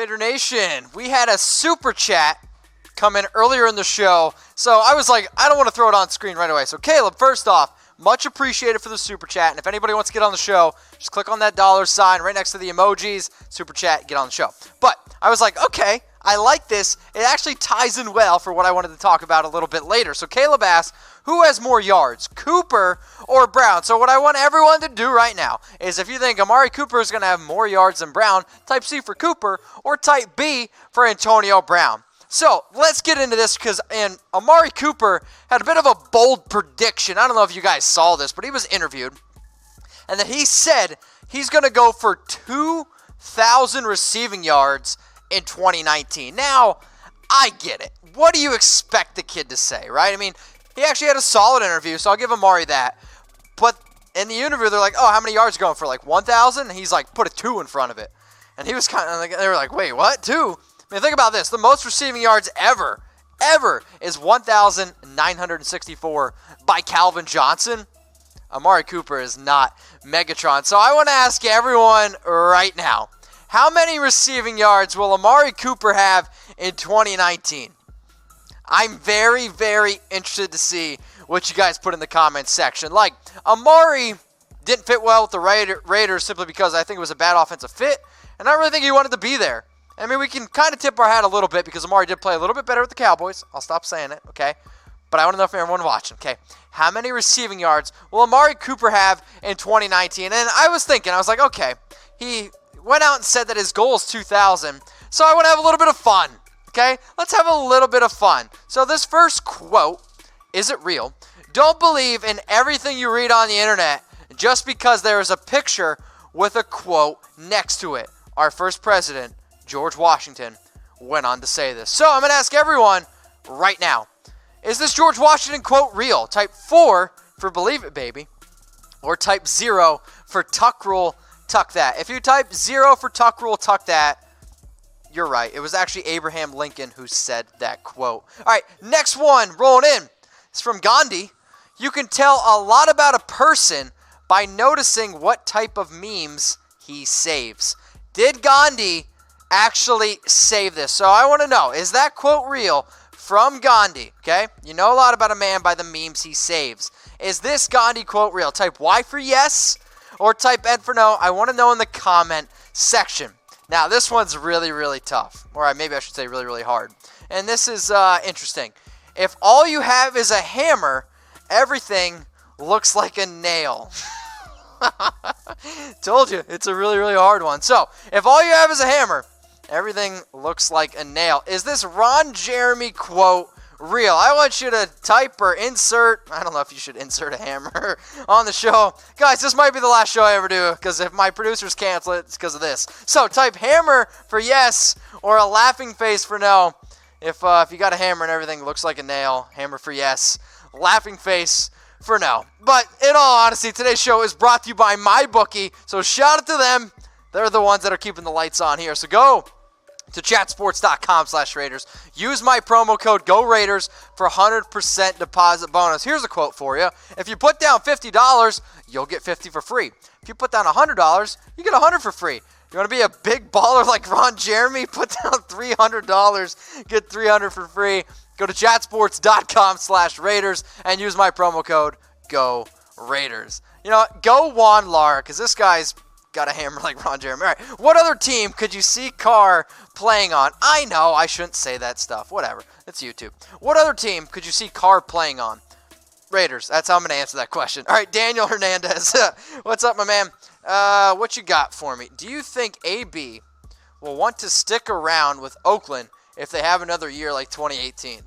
Raider Nation, we had a super chat come in earlier in the show, so I was like, I don't want to throw it on screen right away. So Caleb, first off, much appreciated for the super chat, and if anybody wants to get on the show, just click on that $sign right next to the emojis, super chat, get on the show. But I was like, okay, I like this. It actually ties in well for what I wanted to talk about a little bit later. So Caleb asked, who has more yards, Cooper or Brown? So what I want everyone to do right now is if you think Amari Cooper is going to have more yards than Brown, type C for Cooper or type B for Antonio Brown. So let's get into this because Amari Cooper had a bit of a bold prediction. I don't know if you guys saw this, but he was interviewed. And then he said he's going to go for 2,000 receiving yards in 2019. Now, I get it. What do you expect the kid to say, right? I mean, he actually had a solid interview, so I'll give Amari that. But in the interview, they're like, oh, how many yards are you going for? Like 1,000? And he's like, put a 2 in front of it. And he was kind of like, they were like, wait, what? 2? I mean, think about this. The most receiving yards ever is 1,964 by Calvin Johnson. Amari Cooper is not Megatron. So I want to ask everyone right now, how many receiving yards will Amari Cooper have in 2019? I'm very, very interested to see what you guys put in the comments section. Like, Amari didn't fit well with the Raiders simply because I think it was a bad offensive fit, and I really think he wanted to be there. I mean, we can kind of tip our hat a little bit because Amari did play a little bit better with the Cowboys. I'll stop saying it, okay? But I want to know from everyone watching, okay? How many receiving yards will Amari Cooper have in 2019? And I was like, okay, he went out and said that his goal is 2,000, so I want to have a little bit of fun. Okay, let's have a little bit of fun. So this first quote, is it real? Don't believe in everything you read on the internet just because there is a picture with a quote next to it. Our first president, George Washington, went on to say this. So I'm going to ask everyone right now, is this George Washington quote real? Type 4 for believe it, baby. Or type 0 for tuck rule, tuck that. If you type 0 for tuck rule, tuck that, you're right. It was actually Abraham Lincoln who said that quote. All right, next one, rolling in. It's from Gandhi. You can tell a lot about a person by noticing what type of memes he saves. Did Gandhi actually save this? So I want to know, is that quote real from Gandhi? Okay, you know a lot about a man by the memes he saves. Is this Gandhi quote real? Type Y for yes or type N for no. I want to know in the comment section. Now, this one's really, really tough. Or maybe I should say really, really hard. And this is interesting. If all you have is a hammer, everything looks like a nail. Told you, it's a really, really hard one. So, if all you have is a hammer, everything looks like a nail. Is this Ron Jeremy quote real? I want you to type or insert, I don't know if you should insert a hammer on the show. Guys, this might be the last show I ever do, because if my producers cancel it, it's because of this. So type hammer for yes, or a laughing face for no. If you got a hammer and everything looks like a nail, hammer for yes, laughing face for no. But in all honesty, today's show is brought to you by MyBookie, so shout out to them. They're the ones that are keeping the lights on here. So go to chatsports.com/Raiders. Use my promo code GoRaiders for 100% deposit bonus. Here's a quote for you. If you put down $50, you'll get $50 for free. If you put down $100, you get $100 for free. You want to be a big baller like Ron Jeremy? Put down $300, get $300 for free. Go to chatsports.com/Raiders and use my promo code GoRaiders. You know what? Go Juan Lara, because this guy's got a hammer like Ron Jeremy. All right, what other team could you see Carr playing on? I know I shouldn't say that stuff. Whatever. It's YouTube. What other team could you see Carr playing on? Raiders. That's how I'm going to answer that question. All right, Daniel Hernandez. What's up, my man? What you got for me? Do you think AB will want to stick around with Oakland if they have another year like 2018?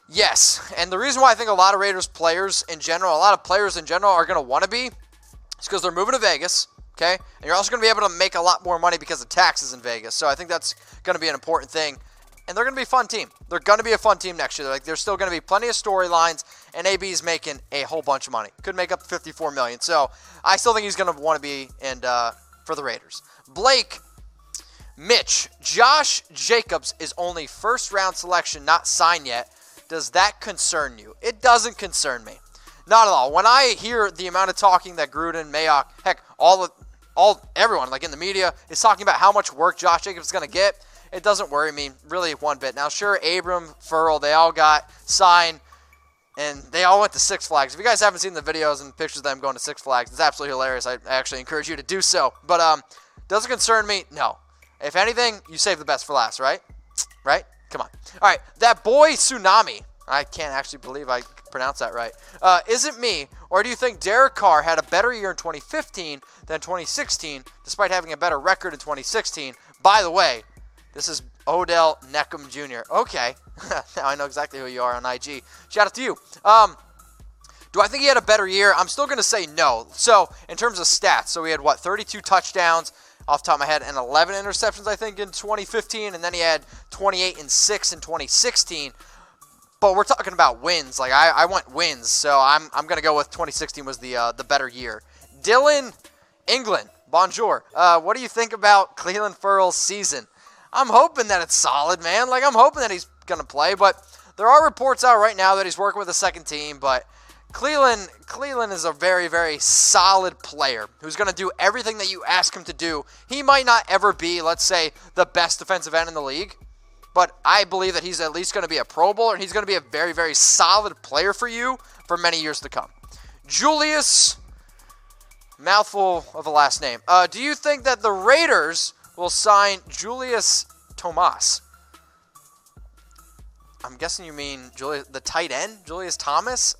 Yes, and the reason why I think a lot of Raiders players in general, are going to want to be is because they're moving to Vegas. Okay, and you're also going to be able to make a lot more money because of taxes in Vegas. So I think that's going to be an important thing. And they're going to be a fun team. They're going to be a fun team next year. There's still going to be plenty of storylines, and AB's making a whole bunch of money. Could make up $54 million. So I still think he's going to want to be for the Raiders. Blake, Mitch, Josh Jacobs is only first-round selection, not signed yet. Does that concern you? It doesn't concern me. Not at all. When I hear the amount of talking that Gruden, Mayock, heck, all everyone, like in the media, is talking about how much work Josh Jacobs is going to get. It doesn't worry me really one bit. Now, sure, Abram, Furl, they all got signed, and they all went to Six Flags. If you guys haven't seen the videos and pictures of them going to Six Flags, it's absolutely hilarious. I actually encourage you to do so. But does it concern me? No. If anything, you save the best for last, right? Right? Come on. All right, that boy Tsunami. I can't actually believe I pronounced that right. Is it me, or do you think Derek Carr had a better year in 2015 than 2016, despite having a better record in 2016? By the way, this is Odell Neckham Jr. Okay. Now I know exactly who you are on IG. Shout out to you. Do I think he had a better year? I'm still going to say no. So, in terms of stats, so we had, 32 touchdowns off the top of my head and 11 interceptions, I think, in 2015. And then he had 28 and 6 in 2016. But we're talking about wins. Like, I went wins. So, I'm going to go with 2016 was the better year. Dylan England, bonjour. What do you think about Clelin Ferrell's season? I'm hoping that it's solid, man. Like, I'm hoping that he's going to play, but there are reports out right now that he's working with the second team, but Clelin is a very, very solid player who's going to do everything that you ask him to do. He might not ever be, let's say, the best defensive end in the league, but I believe that he's at least going to be a Pro Bowler, and he's going to be a very, very solid player for you for many years to come. Julius, mouthful of a last name. Do you think that the Raiders will sign Julius Thomas? I'm guessing you mean the tight end, Julius Thomas.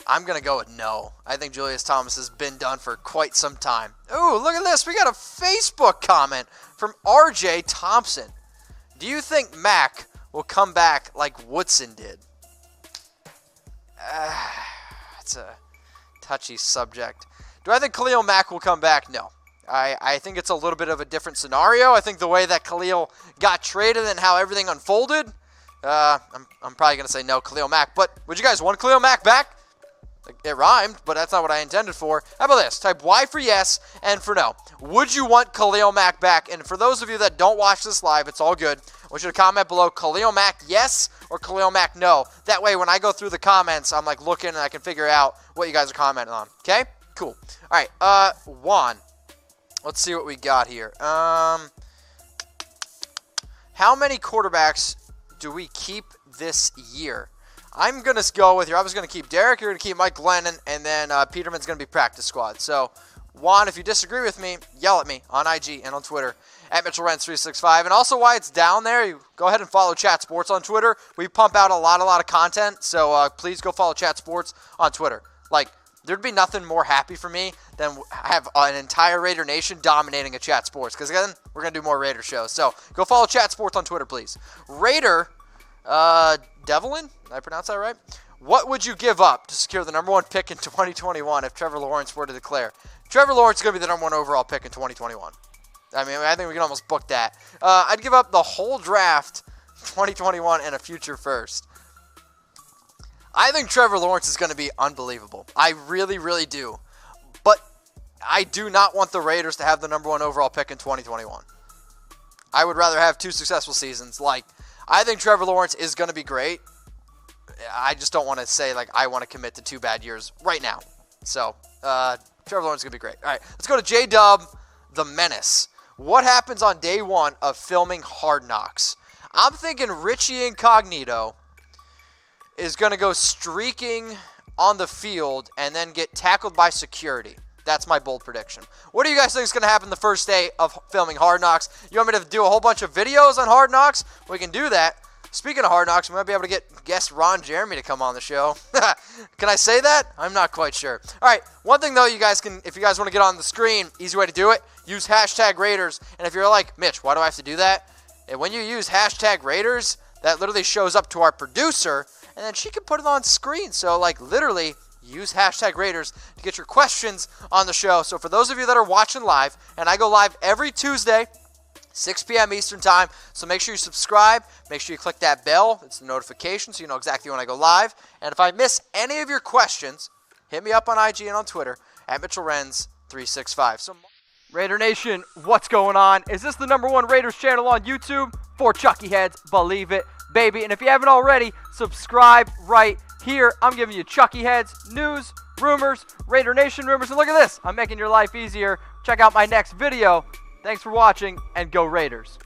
I'm going to go with no. I think Julius Thomas has been done for quite some time. Ooh, look at this. We got a Facebook comment from RJ Thompson. Do you think Mac will come back like Woodson did? It's a touchy subject. Do I think Khalil Mack will come back? No. I think it's a little bit of a different scenario. I think the way that Khalil got traded and how everything unfolded, I'm probably going to say no, Khalil Mack. But would you guys want Khalil Mack back? It rhymed, but that's not what I intended for. How about this? Type Y for yes and for no. Would you want Khalil Mack back? And for those of you that don't watch this live, it's all good. I want you to comment below Khalil Mack yes or Khalil Mack no. That way when I go through the comments, I'm like looking and I can figure out what you guys are commenting on. Okay? Cool. All right, Juan. Let's see what we got here. How many quarterbacks do we keep this year? I'm going to go with I was going to keep Derek, you're going to keep Mike Glennon, and then Peterman's going to be practice squad. So, Juan, if you disagree with me, yell at me on IG and on Twitter at MitchellRents365. And also why it's down there, you go ahead and follow Chat Sports on Twitter. We pump out a lot of content, so please go follow Chat Sports on Twitter. Like, there'd be nothing more happy for me than have an entire Raider Nation dominating a Chat Sports. Because, again, we're going to do more Raider shows. So, go follow Chat Sports on Twitter, please. Raider, Devlin, did I pronounce that right? What would you give up to secure the number one pick in 2021 if Trevor Lawrence were to declare? Trevor Lawrence is going to be the number one overall pick in 2021. I mean, I think we can almost book that. I'd give up the whole draft 2021 and a future first. I think Trevor Lawrence is going to be unbelievable. I really, really do. But I do not want the Raiders to have the number one overall pick in 2021. I would rather have 2 successful seasons. I think Trevor Lawrence is going to be great. I just don't want to say, I want to commit to 2 bad years right now. So, Trevor Lawrence is going to be great. All right, let's go to J-Dub, the Menace. What happens on day 1 of filming Hard Knocks? I'm thinking Richie Incognito is going to go streaking on the field and then get tackled by security. That's my bold prediction. What do you guys think is going to happen the first day of filming Hard Knocks? You want me to do a whole bunch of videos on Hard Knocks? We can do that. Speaking of Hard Knocks, we might be able to get guest Ron Jeremy to come on the show. Can I say that? I'm not quite sure. All right, one thing though, you guys can, if you guys want to get on the screen, easy way to do it, use hashtag Raiders. And if you're like, Mitch, why do I have to do that? And when you use hashtag Raiders, that literally shows up to our producer, and then she can put it on screen. So literally, use hashtag Raiders to get your questions on the show. So for those of you that are watching live, and I go live every Tuesday, 6 p.m. Eastern Time, so make sure you subscribe, make sure you click that bell, it's the notification so you know exactly when I go live. And if I miss any of your questions, hit me up on IG and on Twitter at MitchellRens365. So, Raider Nation, what's going on? Is this the #1 Raiders channel on YouTube? For Chucky Heads, believe it, baby. And if you haven't already, subscribe right Here, I'm giving you Chucky heads, news, rumors, Raider Nation rumors, and look at this. I'm making your life easier. Check out my next video. Thanks for watching, and go Raiders.